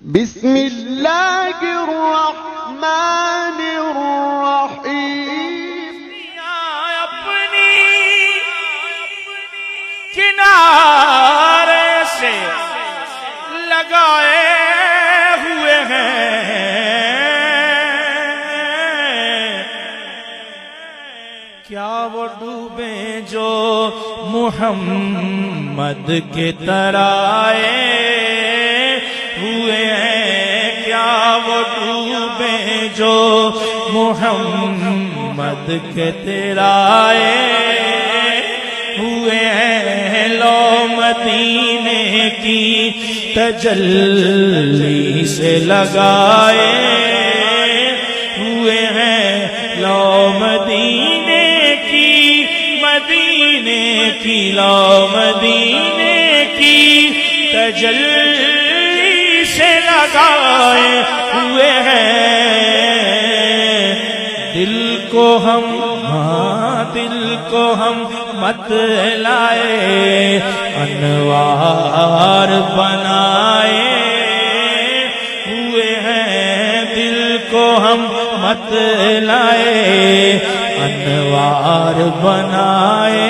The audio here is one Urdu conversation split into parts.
بسم اللہ الرحمن الرحیم اپنی کنارے سے لگائے ہوئے ہیں، کیا وہ ڈوبیں جو محمد کے ترائے ہوئے ہیں، کیا وہ ڈوبیں جو محمد کے ترائے ہوئے ہیں، لو مدینے کی تجلی سے لگائے ہوئے ہیں، لو مدینے کی لو مدینے کی تجلی سے لگائے ہوئے ہیں، دل کو ہم مت لائے انوار بنائے ہوئے ہیں، دل کو ہم مت لائے انوار بنائے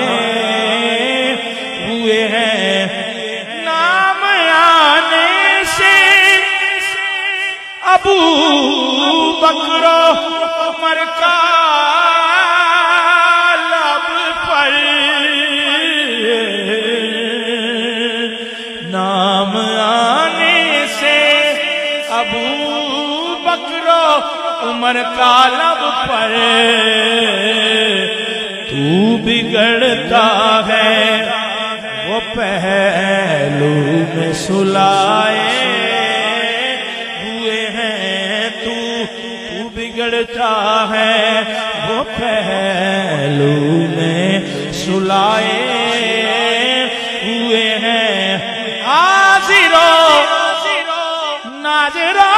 ہوئے ہیں، نام آنے سے ابو بکر عمر کا لب پر، نام آنے سے ابو بکر عمر کا لب پر، تو بگڑتا ہے وہ پہلو میں سلائے ہوئے ہیں، تو بگڑتا ہے وہ پہلو میں سلائے ہوئے ہیں، حاضرو ناظرو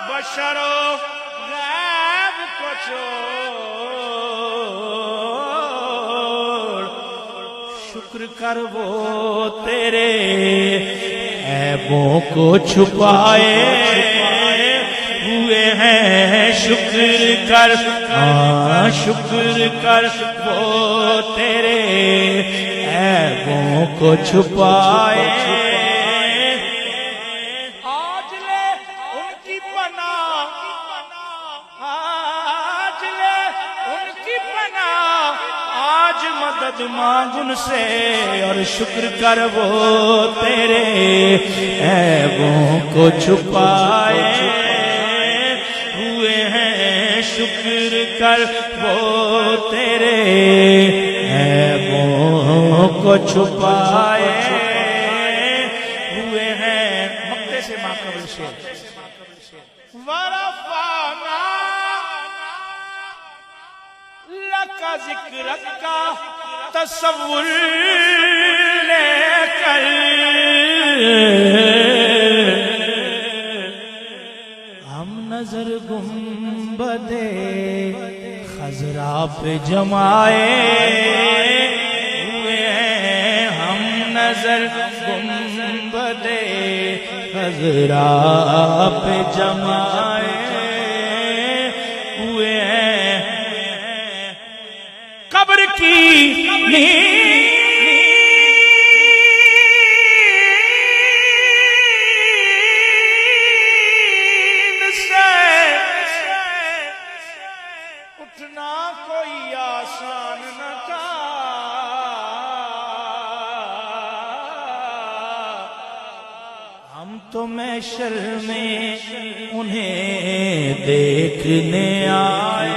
بشر و غیب کو چھوڑ، شکر کر وہ تیرے عیبوں کو چھپائے ہوئے ہیں، شکر کر وہ تیرے عیبوں کو چھپائے، مدد مانگ ان سے اور شکر کر وہ تیرے عیبوں کو چھپائے ہوئے ہیں، شکر کر وہ تیرے عیبوں کو چھپائے ہوئے ہیں، مقتے سے ماقبل شیر ورفعنا لکا ذکرک کا تصور لے کر، ہم نظر گنبد خضرا پہ جمائے ہوئے ہیں، ہم نظر گنبد خضرا پہ جمائے ہوئے ہیں، قبر کی نیند سے اٹھنا کوئی آسان نہ تھا، ہم تو محشر میں انہیں دیکھنے آئے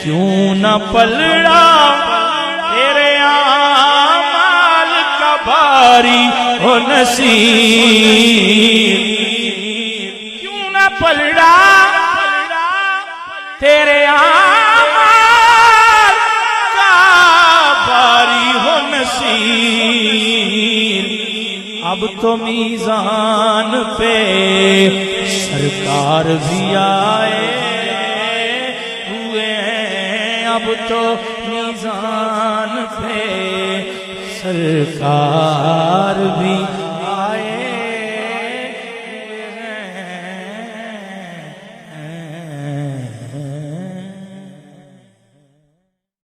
کیوں نہ پلڑا تیرے اعمال کا باری ہو نصیب، کیوں نہ پلڑا تیرے اعمال کا اب تو میزان پہ سرکار بھی آئے ہوئے ہیں، اب تو میزان پہ سرکار بھی